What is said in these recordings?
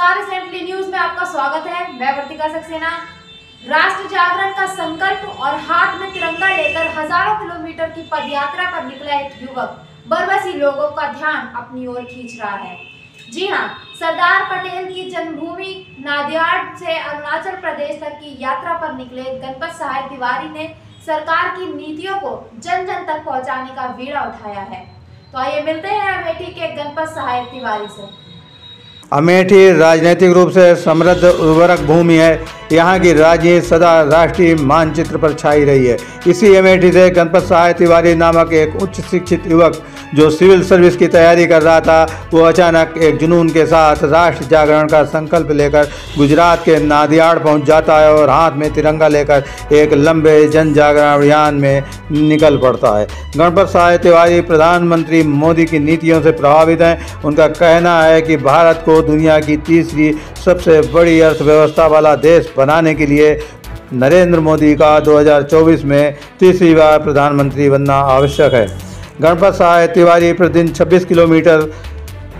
नमस्कार, recently news में आपका स्वागत है। मैं वर्तिका सक्सेना। राष्ट्र जागरण का संकल्प और हाथ में तिरंगा लेकर हजारों किलोमीटर की पदयात्रा पर निकला एक युवक बरबसी लोगों का ध्यान अपनी ओर खींच रहा है। जी हां, सरदार पटेल की जन्मभूमि नादियाड से अरुणाचल प्रदेश तक की यात्रा पर निकले गणपत सहाय तिवारी ने सरकार की नीतियों को जन जन तक पहुंचाने का बीड़ा उठाया है। तो आइए मिलते हैं अमेठी के गणपत सहाय तिवारी से। अमेठी राजनीतिक रूप से समृद्ध उर्वरक भूमि है। यहाँ की राजनीति सदा राष्ट्रीय मानचित्र पर छाई रही है। इसी अमेठी से गणपत सहाय तिवारी नामक एक उच्च शिक्षित युवक जो सिविल सर्विस की तैयारी कर रहा था, वो अचानक एक जुनून के साथ राष्ट्र जागरण का संकल्प लेकर गुजरात के नादियाड़ पहुँच जाता है और हाथ में तिरंगा लेकर एक लंबे जन जागरण अभियान में निकल पड़ता है। गणपत सहाय तिवारी प्रधानमंत्री मोदी की नीतियों से प्रभावित हैं। उनका कहना है कि भारत को दुनिया की तीसरी सबसे बड़ी अर्थव्यवस्था वाला देश बनाने के लिए नरेंद्र मोदी का 2024 में तीसरी बार प्रधानमंत्री बनना आवश्यक है। गणपत सहाय तिवारी प्रतिदिन 26 किलोमीटर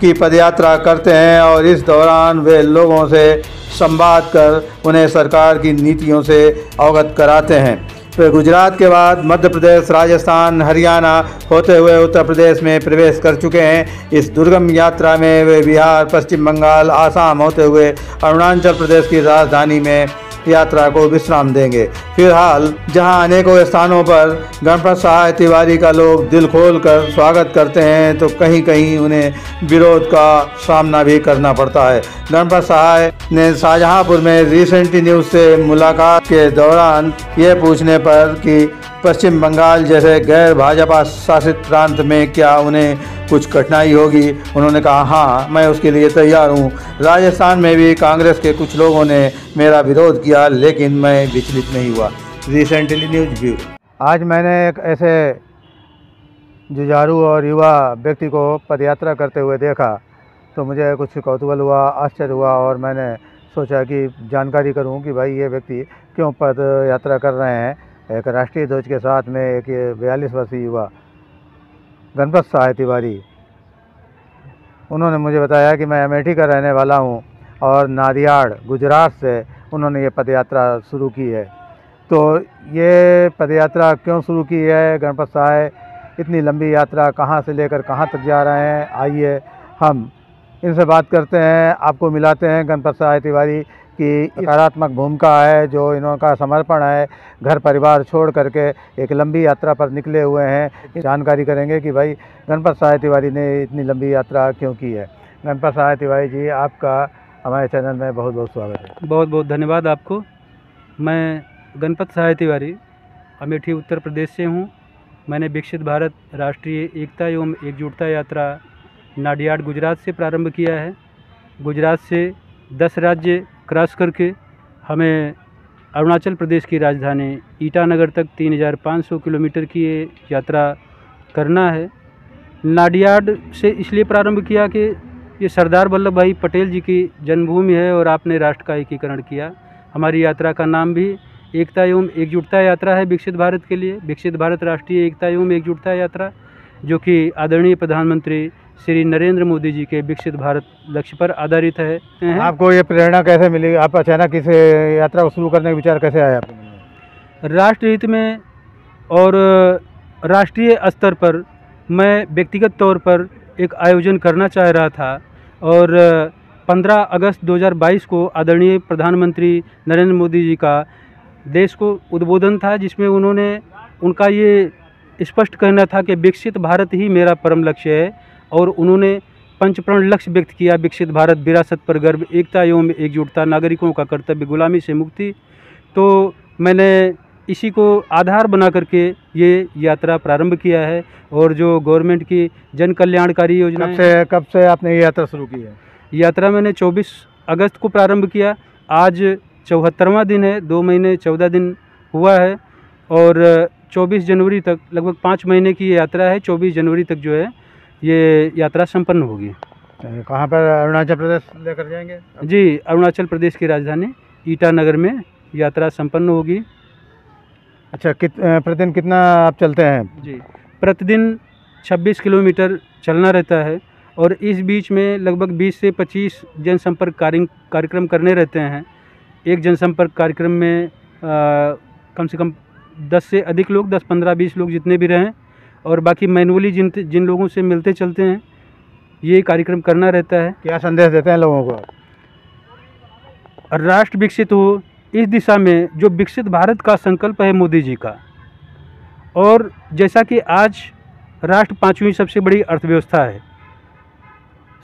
की पदयात्रा करते हैं और इस दौरान वे लोगों से संवाद कर उन्हें सरकार की नीतियों से अवगत कराते हैं। वे गुजरात के बाद मध्य प्रदेश, राजस्थान, हरियाणा होते हुए उत्तर प्रदेश में प्रवेश कर चुके हैं। इस दुर्गम यात्रा में वे बिहार, पश्चिम बंगाल, आसाम होते हुए अरुणाचल प्रदेश की राजधानी में यात्रा को विश्राम देंगे। फिलहाल जहां अनेकों स्थानों पर गणपत सहाय तिवारी का लोग दिल खोल कर स्वागत करते हैं, तो कहीं कहीं उन्हें विरोध का सामना भी करना पड़ता है। गणपत सहाय ने शाहजहांपुर में रिसेंटली न्यूज़ से मुलाकात के दौरान ये पूछने पर कि पश्चिम बंगाल जैसे गैर भाजपा शासित प्रांत में क्या उन्हें कुछ कठिनाई होगी, उन्होंने कहा हाँ, मैं उसके लिए तैयार हूँ। राजस्थान में भी कांग्रेस के कुछ लोगों ने मेरा विरोध किया, लेकिन मैं विचलित नहीं हुआ। Recently news bureau. आज मैंने एक ऐसे जुझारू और युवा व्यक्ति को पदयात्रा करते हुए देखा तो मुझे कुछ कौतूहल हुआ, आश्चर्य हुआ और मैंने सोचा कि जानकारी करूं कि भाई ये व्यक्ति क्यों पद यात्रा कर रहे हैं। एक राष्ट्रीय ध्वज के साथ में एक 42 वर्षीय युवा गणपत सहाय तिवारी, उन्होंने मुझे बताया कि मैं अमेठी का रहने वाला हूं और नादियाड़ गुजरात से उन्होंने ये पदयात्रा शुरू की है। तो ये पदयात्रा क्यों शुरू की है, गणपत सहाय इतनी लंबी यात्रा कहां से लेकर कहां तक जा रहे हैं, आइए हम इनसे बात करते हैं। आपको मिलाते हैं गणपत सहाय तिवारी की सकारात्मक भूमिका है, जो इनका समर्पण है, घर परिवार छोड़ करके एक लंबी यात्रा पर निकले हुए हैं। जानकारी करेंगे कि भाई गणपत सहाय तिवारी ने इतनी लंबी यात्रा क्यों की है। गणपत सहाय तिवारी जी, आपका हमारे चैनल में बहुत बहुत स्वागत है। बहुत बहुत धन्यवाद आपको। मैं गणपत सहाय तिवारी अमेठी उत्तर प्रदेश से हूँ। मैंने विकसित भारत राष्ट्रीय एकता एवं एकजुटता यात्रा नादियाड गुजरात से प्रारंभ किया है। गुजरात से 10 राज्य क्रॉस करके हमें अरुणाचल प्रदेश की राजधानी ईटानगर तक 3500 किलोमीटर की ये यात्रा करना है। नादियाड से इसलिए प्रारंभ किया कि ये सरदार वल्लभ भाई पटेल जी की जन्मभूमि है और आपने राष्ट्र का एकीकरण किया। हमारी यात्रा का नाम भी एकता एवं एकजुटता यात्रा है विकसित भारत के लिए, विकसित भारत राष्ट्रीय एकता एवं एकजुटता यात्रा, जो कि आदरणीय प्रधानमंत्री श्री नरेंद्र मोदी जी के विकसित भारत लक्ष्य पर आधारित है। आपको ये प्रेरणा कैसे मिली? आप अचानक इस यात्रा को शुरू करने का विचार कैसे आया आपके मन में? राष्ट्र हित में और राष्ट्रीय स्तर पर मैं व्यक्तिगत तौर पर एक आयोजन करना चाह रहा था और 15 अगस्त 2022 को आदरणीय प्रधानमंत्री नरेंद्र मोदी जी का देश को उद्बोधन था, जिसमें उनका ये स्पष्ट कहना था कि विकसित भारत ही मेरा परम लक्ष्य है और उन्होंने पंचप्रण लक्ष्य व्यक्त किया। विकसित भारत, विरासत पर गर्व, एकता एवं एकजुटता, नागरिकों का कर्तव्य, गुलामी से मुक्ति। तो मैंने इसी को आधार बना करके ये यात्रा प्रारंभ किया है और जो गवर्नमेंट की जन कल्याणकारी योजना कब से आपने ये यात्रा शुरू की है? यात्रा मैंने 24 अगस्त को प्रारंभ किया। आज 74वां दिन है, 2 महीने 14 दिन हुआ है और 24 जनवरी तक, लगभग 5 महीने की ये यात्रा है। 24 जनवरी तक जो है ये यात्रा संपन्न होगी। कहाँ पर? अरुणाचल प्रदेश लेकर जाएंगे? जी, अरुणाचल प्रदेश की राजधानी ईटानगर में यात्रा संपन्न होगी। अच्छा, प्रतिदिन कितना आप चलते हैं? जी, प्रतिदिन 26 किलोमीटर चलना रहता है और इस बीच में लगभग 20 से 25 जनसंपर्क कार्यक्रम करने रहते हैं। एक जनसंपर्क कार्यक्रम में कम से कम 10 से अधिक लोग, 10, 15, 20 लोग जितने भी रहें, और बाकी मैनुअली जिन लोगों से मिलते चलते हैं, ये कार्यक्रम करना रहता है। क्या संदेश देते हैं लोगों को? राष्ट्र विकसित हो, इस दिशा में जो विकसित भारत का संकल्प है मोदी जी का, और जैसा कि आज राष्ट्र 5वीं सबसे बड़ी अर्थव्यवस्था है,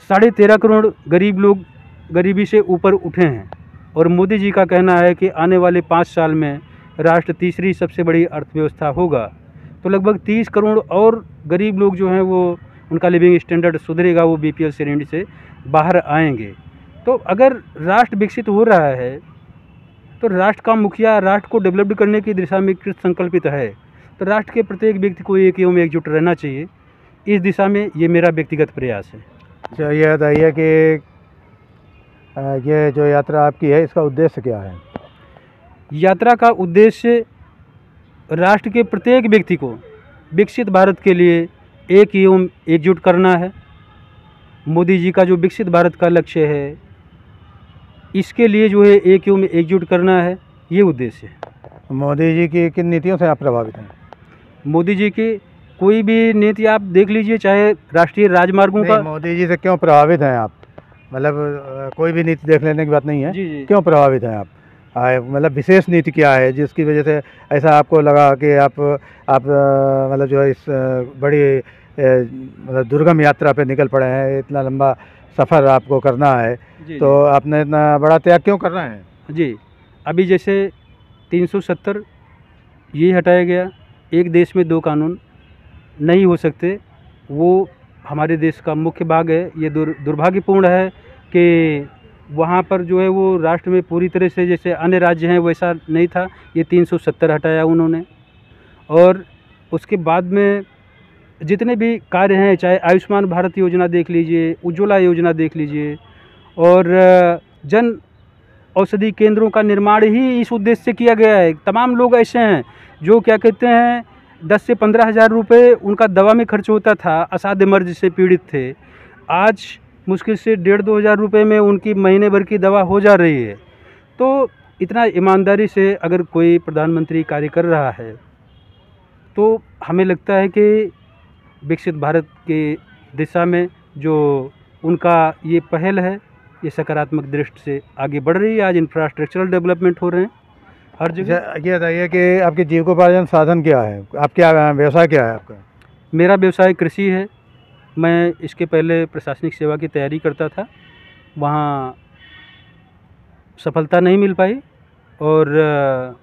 13.5 करोड़ गरीब लोग गरीबी से ऊपर उठे हैं, और मोदी जी का कहना है कि आने वाले 5 साल में राष्ट्र 3री सबसे बड़ी अर्थव्यवस्था होगा। तो लगभग 30 करोड़ और गरीब लोग जो हैं वो, उनका लिविंग स्टैंडर्ड सुधरेगा, वो बीपीएल श्रेणी से बाहर आएंगे। तो अगर राष्ट्र विकसित हो रहा है तो राष्ट्र का मुखिया राष्ट्र को डेवलप्ड करने की दिशा में कृत संकल्पित है, तो राष्ट्र के प्रत्येक व्यक्ति को एक एवं एकजुट रहना चाहिए। इस दिशा में ये मेरा व्यक्तिगत प्रयास है। अच्छा, ये बताइए कि ये जो यात्रा आपकी है, इसका उद्देश्य क्या है? यात्रा का उद्देश्य राष्ट्र के प्रत्येक व्यक्ति को विकसित भारत के लिए एक एवं एकजुट करना है। मोदी जी का जो विकसित भारत का लक्ष्य है, इसके लिए जो है एक एवं एकजुट करना है, ये उद्देश्य है। मोदी जी की किन नीतियों से आप प्रभावित हैं? मोदी जी की कोई भी नीति आप देख लीजिए, चाहे राष्ट्रीय राजमार्गों का। मोदी जी से क्यों प्रभावित हैं आप? मतलब कोई भी नीति देख लेने की बात नहीं है, जी। क्यों प्रभावित हैं आप? मतलब विशेष नीति क्या है जिसकी वजह से ऐसा आपको लगा कि आप मतलब जो है इस बड़ी मतलब दुर्गम यात्रा पे निकल पड़े हैं, इतना लंबा सफ़र आपको करना है, तो आपने इतना बड़ा त्याग क्यों करना है? जी, अभी जैसे 370 ये हटाया गया, एक देश में 2 कानून नहीं हो सकते, वो हमारे देश का मुख्य भाग है। ये दुर्भाग्यपूर्ण है कि वहाँ पर जो है वो राष्ट्र में पूरी तरह से जैसे अन्य राज्य हैं वैसा नहीं था। ये 370 हटाया उन्होंने, और उसके बाद में जितने भी कार्य हैं, चाहे आयुष्मान भारत योजना देख लीजिए, उज्ज्वला योजना देख लीजिए, और जन औषधि केंद्रों का निर्माण ही इस उद्देश्य से किया गया है। तमाम लोग ऐसे हैं जो क्या कहते हैं 10 से 15 हज़ार रुपये उनका दवा में खर्च होता था, असाध्य मर्ज से पीड़ित थे। आज मुश्किल से 1.5-2 हज़ार रुपये में उनकी महीने भर की दवा हो जा रही है। तो इतना ईमानदारी से अगर कोई प्रधानमंत्री कार्य कर रहा है, तो हमें लगता है कि विकसित भारत की दिशा में जो उनका ये पहल है, ये सकारात्मक दृष्टि से आगे बढ़ रही है। आज इंफ्रास्ट्रक्चरल डेवलपमेंट हो रहे हैं हर जगह। ये बताइए कि आपके जीविकोपार्जन साधन क्या है? आप क्या व्यवसाय क्या है आपका? मेरा व्यवसाय कृषि है। मैं इसके पहले प्रशासनिक सेवा की तैयारी करता था, वहाँ सफलता नहीं मिल पाई, और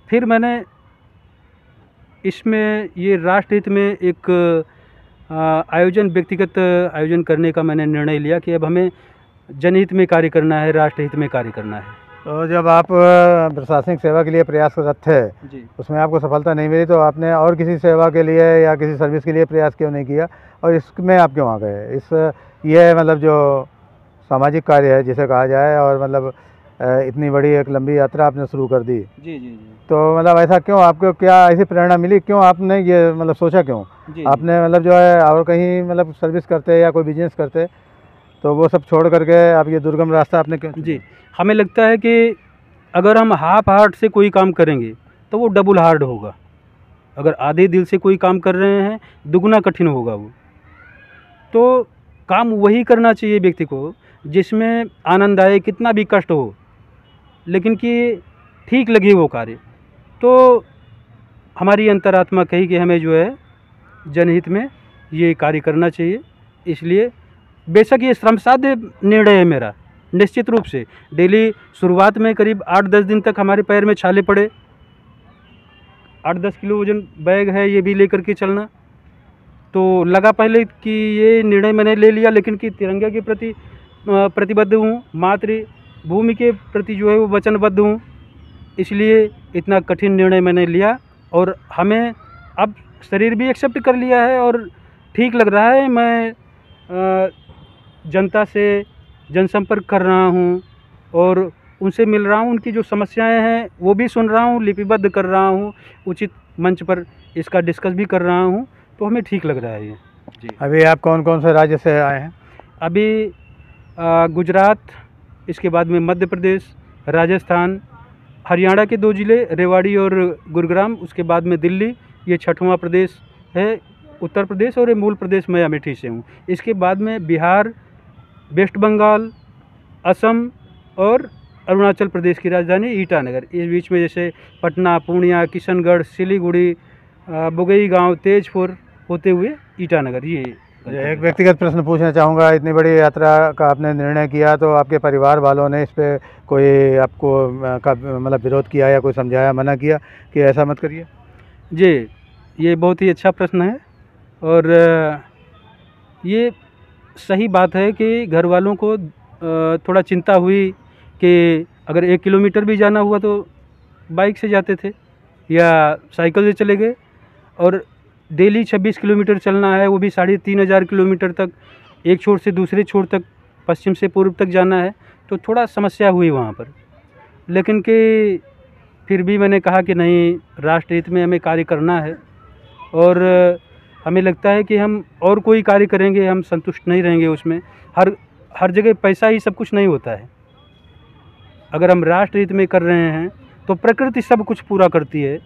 फिर मैंने इसमें ये राष्ट्रहित में एक व्यक्तिगत आयोजन करने का मैंने निर्णय लिया कि अब हमें जनहित में कार्य करना है, राष्ट्रहित में कार्य करना है। तो जब आप प्रशासनिक सेवा के लिए प्रयासरत थे, उसमें आपको सफलता नहीं मिली, तो आपने और किसी सेवा के लिए या किसी सर्विस के लिए प्रयास क्यों नहीं किया, और इसमें आप क्यों आ गए? ये मतलब जो सामाजिक कार्य है जिसे कहा जाए, और मतलब इतनी बड़ी एक लंबी यात्रा आपने शुरू कर दी। जी। तो मतलब ऐसा क्यों, आपको क्या ऐसी प्रेरणा मिली, क्यों आपने ये मतलब सोचा, क्यों आपने मतलब जो है और कहीं मतलब सर्विस करते या कोई बिजनेस करते, तो वो सब छोड़ करके आप ये दुर्गम रास्ता आपने क्यों? जी, हमें लगता है कि अगर हम हाफ हार्ट से कोई काम करेंगे तो वो डबल हार्ड होगा। अगर आधे दिल से कोई काम कर रहे हैं, दुगना कठिन होगा वो। तो काम वही करना चाहिए व्यक्ति को जिसमें आनंद आए, कितना भी कष्ट हो, लेकिन कि ठीक लगे वो कार्य। तो हमारी अंतरात्मा कही कि हमें जो है जनहित में ये कार्य करना चाहिए। इसलिए बेशक ये श्रमसाध्य निर्णय है मेरा, निश्चित रूप से। डेली शुरुआत में करीब 8-10 दिन तक हमारे पैर में छाले पड़े, 8-10 किलो वजन बैग है ये भी लेकर के चलना, तो लगा पहले कि ये निर्णय मैंने ले लिया, लेकिन कि तिरंगे के प्रति प्रतिबद्ध हूँ, मातृभूमि के प्रति जो है वो वचनबद्ध हूँ, इसलिए इतना कठिन निर्णय मैंने लिया। और हमें अब शरीर भी एक्सेप्ट कर लिया है और ठीक लग रहा है। मैं जनता से जनसंपर्क कर रहा हूँ और उनसे मिल रहा हूँ, उनकी जो समस्याएं हैं वो भी सुन रहा हूँ, लिपिबद्ध कर रहा हूँ, उचित मंच पर इसका डिस्कस भी कर रहा हूँ, तो हमें ठीक लग रहा है ये। जी। अभी आप कौन कौन से राज्य से आए हैं? अभी गुजरात, इसके बाद में मध्य प्रदेश, राजस्थान, हरियाणा के 2 ज़िले रेवाड़ी और गुरुग्राम, उसके बाद में दिल्ली, ये 6वां प्रदेश है उत्तर प्रदेश, और ये मूल प्रदेश मैं अमेठी से हूँ। इसके बाद में बिहार, वेस्ट बंगाल, असम और अरुणाचल प्रदेश की राजधानी ईटानगर। इस बीच में जैसे पटना, पूर्णिया, किशनगढ़, सिलीगुड़ी, बुगईगांव, तेजपुर होते हुए ईटानगर। ये एक व्यक्तिगत प्रश्न पूछना चाहूँगा, इतनी बड़ी यात्रा का आपने निर्णय किया तो आपके परिवार वालों ने इस पे कोई आपको का मतलब विरोध किया या कोई समझाया, मना किया कि ऐसा मत करिए? जी, ये बहुत ही अच्छा प्रश्न है, और ये सही बात है कि घर वालों को थोड़ा चिंता हुई कि अगर 1 किलोमीटर भी जाना हुआ तो बाइक से जाते थे या साइकिल से चले गए, और डेली 26 किलोमीटर चलना है, वो भी 3500 किलोमीटर तक, एक छोर से दूसरे छोर तक, पश्चिम से पूर्व तक जाना है, तो थोड़ा समस्या हुई वहाँ पर। लेकिन कि फिर भी मैंने कहा कि नहीं, राष्ट्र हित में हमें कार्य करना है, और हमें लगता है कि हम और कोई कार्य करेंगे हम संतुष्ट नहीं रहेंगे उसमें। हर जगह पैसा ही सब कुछ नहीं होता है। अगर हम राष्ट्र हित में कर रहे हैं तो प्रकृति सब कुछ पूरा करती है।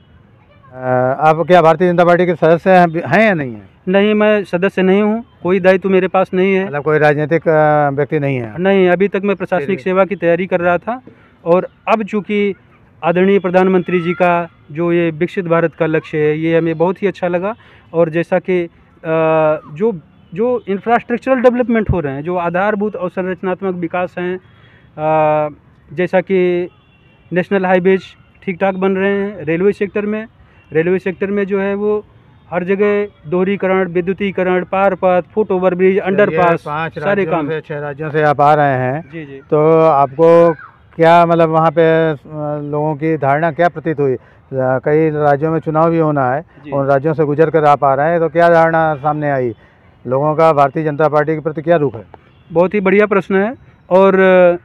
आप क्या भारतीय जनता पार्टी के सदस्य हैं या नहीं हैं? नहीं, मैं सदस्य नहीं हूँ, कोई दायित्व मेरे पास नहीं है। मतलब कोई राजनीतिक व्यक्ति नहीं है? नहीं, अभी तक मैं प्रशासनिक सेवा की तैयारी कर रहा था, और अब चूँकि आदरणीय प्रधानमंत्री जी का जो ये विकसित भारत का लक्ष्य है, ये हमें बहुत ही अच्छा लगा। और जैसा कि जो इंफ्रास्ट्रक्चरल डेवलपमेंट हो रहे हैं, जो आधारभूत और संरचनात्मक विकास हैं, जैसा कि नेशनल हाईवेज ठीक ठाक बन रहे हैं, रेलवे सेक्टर में जो है वो हर जगह दोहरीकरण, विद्युतीकरण, पार पथ, फुट ओवर ब्रिज, अंडरपास, सारे काम। 6 राज्यों से आप आ रहे हैं, जी जी। तो आपको क्या मतलब वहाँ पे लोगों की धारणा क्या प्रतीत हुई? कई राज्यों में चुनाव भी होना है, उन राज्यों से गुजर कर आप आ रहे हैं, तो क्या धारणा सामने आई लोगों का भारतीय जनता पार्टी के प्रति, क्या रुख है? बहुत ही बढ़िया प्रश्न है, और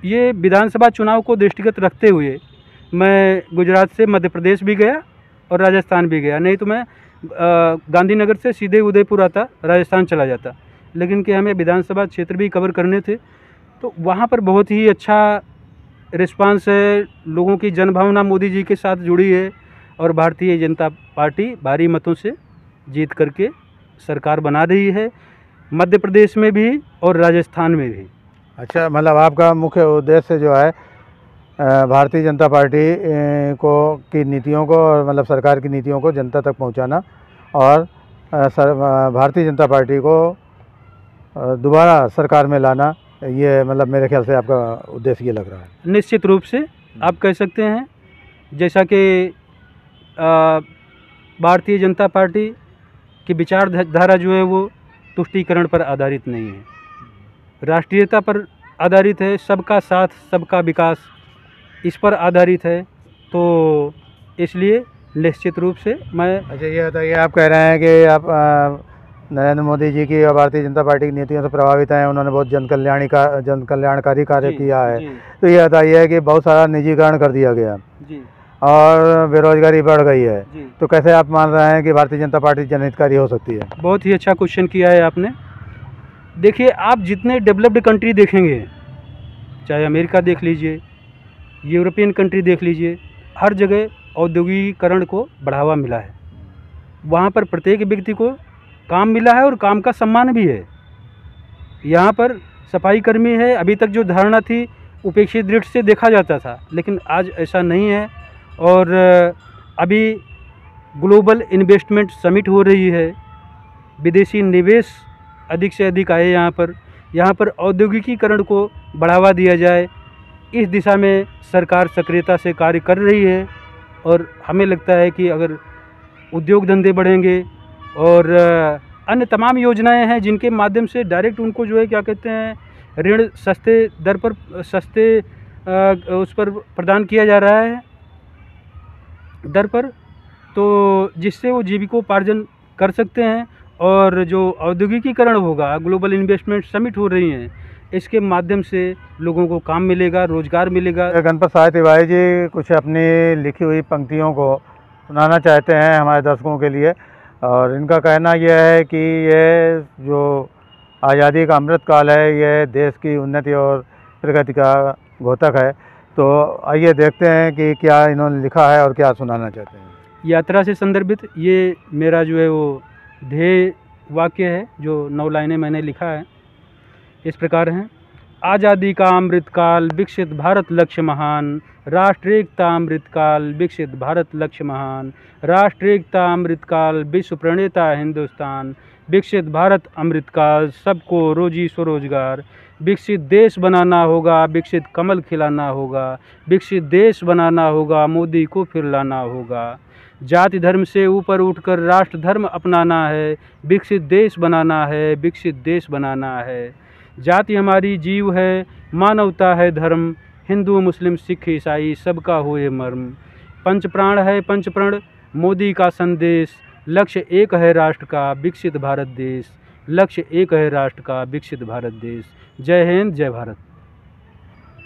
ये विधानसभा चुनाव को दृष्टिगत रखते हुए मैं गुजरात से मध्य प्रदेश भी गया और राजस्थान भी गया। नहीं तो मैं गांधीनगर से सीधे उदयपुर आता, राजस्थान चला जाता, लेकिन कि हमें विधानसभा क्षेत्र भी कवर करने थे, तो वहाँ पर बहुत ही अच्छा रिस्पांस है। लोगों की जनभावना मोदी जी के साथ जुड़ी है, और भारतीय जनता पार्टी भारी मतों से जीत करके सरकार बना रही है, मध्य प्रदेश में भी और राजस्थान में भी। अच्छा, मतलब आपका मुख्य उद्देश्य जो है भारतीय जनता पार्टी की नीतियों को, और मतलब सरकार की नीतियों को जनता तक पहुंचाना, और भारतीय जनता पार्टी को दोबारा सरकार में लाना, ये मतलब मेरे ख्याल से आपका उद्देश्य ये लग रहा है। निश्चित रूप से आप कह सकते हैं, जैसा कि भारतीय जनता पार्टी की विचारधारा जो है वो तुष्टीकरण पर आधारित नहीं है, राष्ट्रीयता पर आधारित है, सबका साथ सबका विकास इस पर आधारित है। तो इसलिए निश्चित रूप से मैं। अच्छा, ये बताइए, आप कह रहे हैं कि आप नरेंद्र मोदी जी की और भारतीय जनता पार्टी की नीतियों से प्रभावित हैं, उन्होंने बहुत जन कल्याणकारी कार्य किया है, तो ये बताइए कि बहुत सारा निजीकरण कर दिया गया जी, और बेरोजगारी बढ़ गई है, तो कैसे आप मान रहे हैं कि भारतीय जनता पार्टी जनहितकारी हो सकती है? बहुत ही अच्छा क्वेश्चन किया है आपने। देखिए, आप जितने डेवलप्ड कंट्री देखेंगे, चाहे अमेरिका देख लीजिए, यूरोपियन कंट्री देख लीजिए, हर जगह औद्योगिकीकरण को बढ़ावा मिला है। वहाँ पर प्रत्येक व्यक्ति को काम मिला है और काम का सम्मान भी है। यहाँ पर सफाई कर्मी है, अभी तक जो धारणा थी उपेक्षित दृष्टि से देखा जाता था, लेकिन आज ऐसा नहीं है। और अभी ग्लोबल इन्वेस्टमेंट समिट हो रही है, विदेशी निवेश अधिक से अधिक आए यहाँ पर औद्योगिकीकरण को बढ़ावा दिया जाए, इस दिशा में सरकार सक्रियता से कार्य कर रही है। और हमें लगता है कि अगर उद्योग धंधे बढ़ेंगे और अन्य तमाम योजनाएं हैं जिनके माध्यम से डायरेक्ट उनको जो है क्या कहते हैं ऋण सस्ते दर पर उस पर प्रदान किया जा रहा है दर पर, तो जिससे वो जीविकोपार्जन कर सकते हैं। और जो औद्योगिकीकरण होगा, ग्लोबल इन्वेस्टमेंट समिट हो रही हैं, इसके माध्यम से लोगों को काम मिलेगा, रोजगार मिलेगा। गणपत साय तिवारी जी कुछ अपनी लिखी हुई पंक्तियों को सुनाना चाहते हैं हमारे दर्शकों के लिए, और इनका कहना यह है कि ये जो आज़ादी का अमृत काल है ये देश की उन्नति और प्रगति का द्योतक है। तो आइए देखते हैं कि क्या इन्होंने लिखा है और क्या सुनाना चाहते हैं। यात्रा से संदर्भित ये मेरा जो है वो ध्येय वाक्य है, जो 9 लाइनें मैंने लिखा है। इस प्रकार हैं। आज़ादी का अमृत काल, विकसित भारत लक्ष्य महान। राष्ट्र एकता अमृत काल, विकसित भारत लक्ष्य महान। राष्ट्र एकता अमृत काल, विश्व प्रणेता हिंदुस्तान। विकसित भारत अमृत काल, सबको रोजी स्वरोजगार। विकसित देश बनाना होगा, विकसित कमल खिलाना होगा। विकसित देश बनाना होगा, मोदी को फिर लाना होगा। जाति धर्म से ऊपर उठकर राष्ट्र धर्म अपनाना है। विकसित देश बनाना है, विकसित देश बनाना है। जाति हमारी जीव है, मानवता है धर्म। हिंदू मुस्लिम सिख ईसाई सबका होए मर्म। पंच प्राण है पंच प्रण, मोदी का संदेश। लक्ष्य एक है राष्ट्र का, विकसित भारत देश। लक्ष्य एक है राष्ट्र का, विकसित भारत देश। जय हिंद, जय भारत।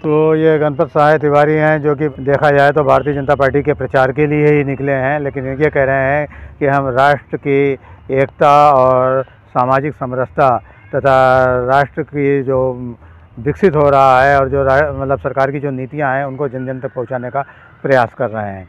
तो ये गणपत सहाय तिवारी हैं, जो कि देखा जाए तो भारतीय जनता पार्टी के प्रचार के लिए ही निकले हैं, लेकिन ये कह रहे हैं कि हम राष्ट्र की एकता और सामाजिक समरसता तथा राष्ट्र की जो विकसित हो रहा है और जो मतलब सरकार की जो नीतियां हैं उनको जन जन तक पहुंचाने का प्रयास कर रहे हैं।